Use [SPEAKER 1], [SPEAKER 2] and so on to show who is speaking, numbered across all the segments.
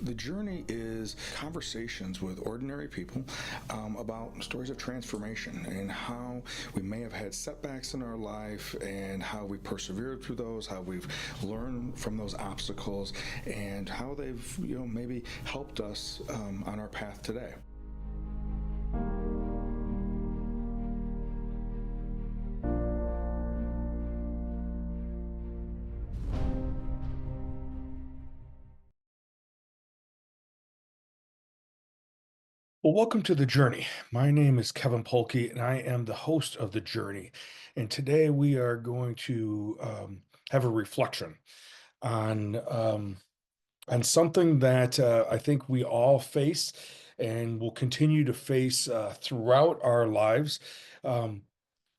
[SPEAKER 1] The journey is conversations with ordinary people about stories of transformation and how we may have had setbacks in our life and how we persevered through those, how we've learned from those obstacles, and how they've maybe helped us on our path today.
[SPEAKER 2] Well, welcome to The Journey. My name is Kevin Polkey, and I am the host of The Journey. And today we are going to have a reflection on something that I think we all face and will continue to face throughout our lives. Um,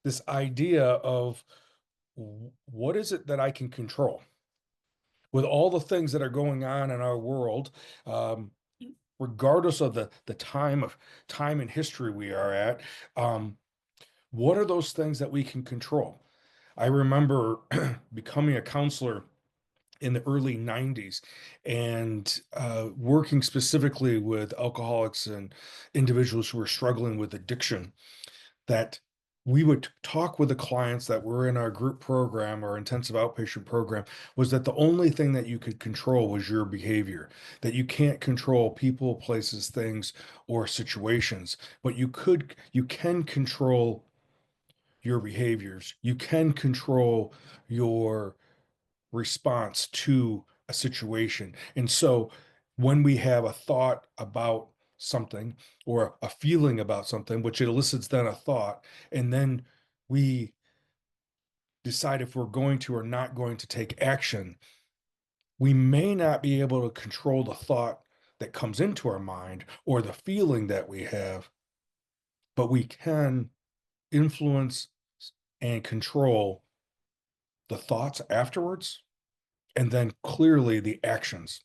[SPEAKER 2] this idea of what is it that I can control? With all the things that are going on in our world, um, regardless of the time and history we are at, um, what are those things that we can control? I remember becoming a counselor in the early 90s and working specifically with alcoholics and individuals who were struggling with addiction, that we would talk with the clients that were in our group program or intensive outpatient program, was that the only thing that you could control was your behavior, that you can't control people, places, things, or situations, but you can control your behaviors. You can control your response to a situation. And so when we have a thought about something or a feeling about something, which elicits then a thought, and then we decide if we're going to or not going to take action, we may not be able to control the thought that comes into our mind or the feeling that we have, but we can influence and control the thoughts afterwards and then clearly the actions.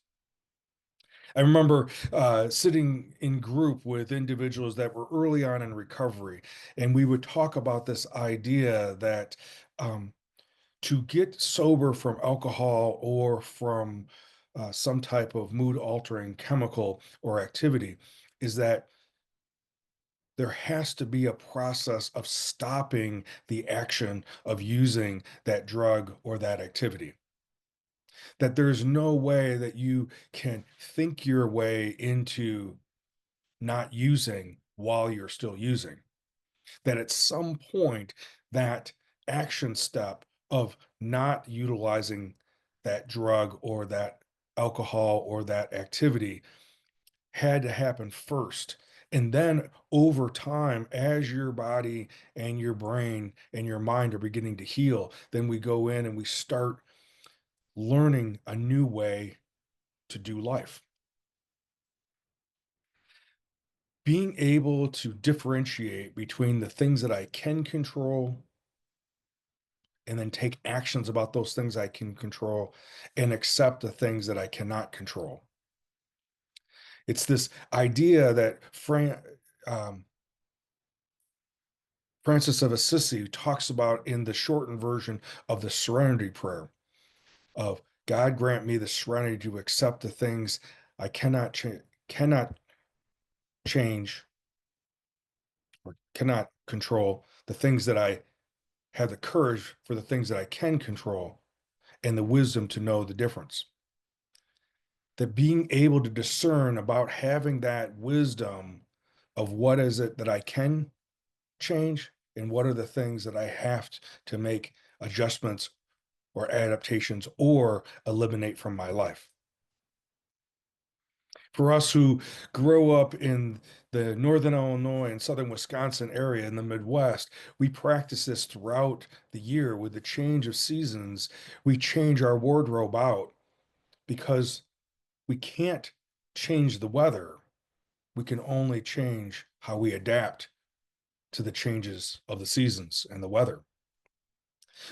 [SPEAKER 2] I remember sitting in group with individuals that were early on in recovery, and we would talk about this idea that um, to get sober from alcohol or from some type of mood altering chemical or activity is that there has to be a process of stopping the action of using that drug or that activity. That there's no way that you can think your way into not using while you're still using. That at some point, that action step of not utilizing that drug or that alcohol or that activity had to happen first. And then over time, as your body and your brain and your mind are beginning to heal, then we go in and we start learning a new way to do life. Being able to differentiate between the things that I can control and then take actions about those things I can control and accept the things that I cannot control. It's this idea that um, Francis of Assisi talks about in the shortened version of the Serenity Prayer of God grant me the serenity to accept the things I cannot change or cannot control, the things that I have the courage for the things that I can control, and the wisdom to know the difference. That being able to discern about having that wisdom of what is it that I can change and what are the things that I have to make adjustments or adaptations or eliminate from my life. For us who grow up in the northern Illinois and southern Wisconsin area in the Midwest, we practice this throughout the year with the change of seasons. We change our wardrobe out because we can't change the weather. We can only change how we adapt to the changes of the seasons and the weather.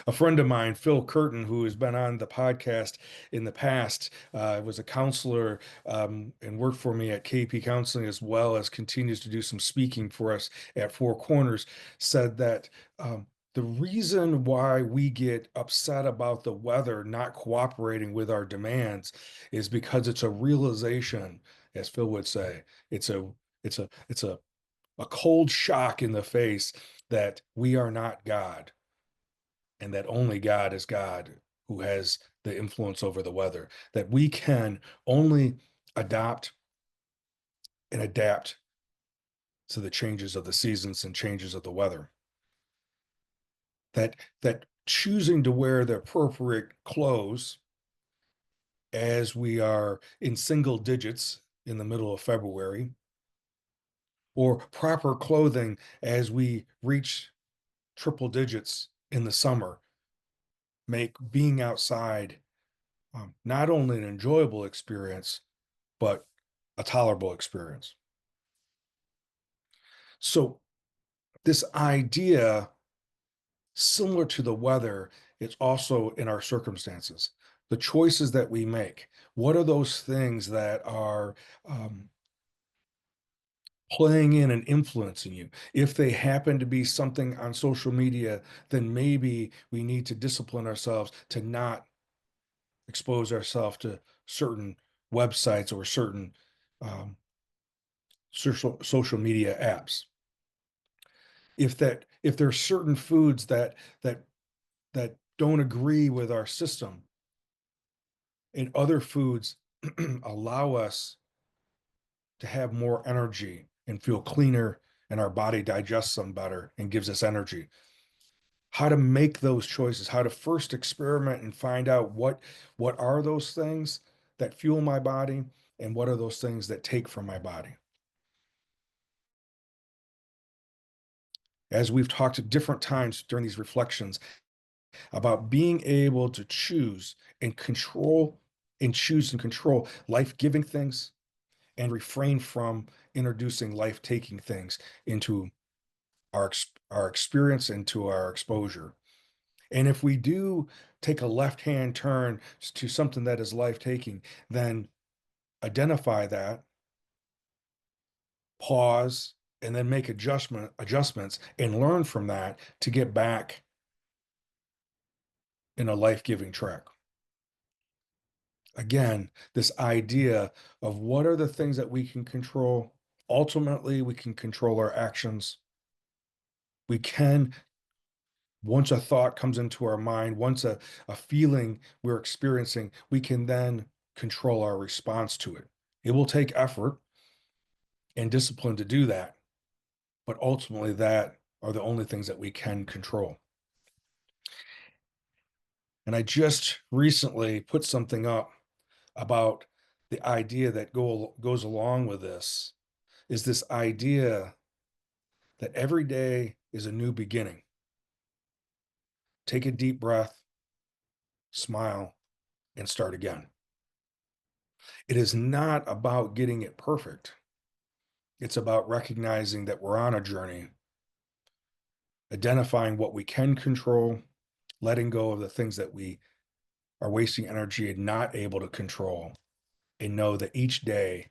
[SPEAKER 2] A friend of mine, Phil Curtin, who has been on the podcast in the past, was a counselor and worked for me at KP Counseling as well as continues to do some speaking for us at Four Corners, said that The reason why we get upset about the weather not cooperating with our demands is because it's a realization, as Phil would say, it's a it's a cold shock in the face that we are not God and that only God is God who has the influence over the weather, that we can only adopt and adapt to the changes of the seasons and changes of the weather. That choosing to wear the appropriate clothes as we are in single digits in the middle of February, or proper clothing as we reach triple digits in the summer, make being outside not only an enjoyable experience, but a tolerable experience. So, this idea, similar to the weather, it's also in our circumstances. The choices that we make. What are those things that are um, playing in and influencing you? If they happen to be something on social media, then maybe we need to discipline ourselves to not expose ourselves to certain websites or certain um, social media apps. If there's certain foods that that don't agree with our system, and other foods allow us to have more energy and feel cleaner, and our body digests them better and gives us energy. How to make those choices, how to first experiment and find out what are those things that fuel my body and what are those things that take from my body. As we've talked at different times during these reflections about being able to choose and control and choose and control life-giving things and refrain from introducing life-taking things into our experience, into our exposure. And if we do take a left-hand turn to something that is life-taking, then identify that, pause, and then make adjustments and learn from that to get back in a life-giving track. Again, this idea of what are the things that we can control. Ultimately, we can control our actions. We can, once a thought comes into our mind, once a feeling we're experiencing, we can then control our response to it. It will take effort and discipline to do that, but ultimately, that are the only things that we can control. And I just recently put something up about the idea that goes along with this is this idea that every day is a new beginning. Take a deep breath, smile, and start again. It is not about getting it perfect. It's about recognizing that we're on a journey, identifying what we can control, letting go of the things that we are wasting energy and not able to control, and know that each day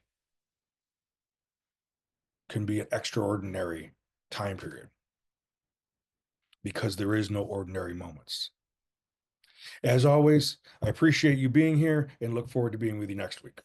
[SPEAKER 2] can be an extraordinary time period because there is no ordinary moments. As always, I appreciate you being here and look forward to being with you next week.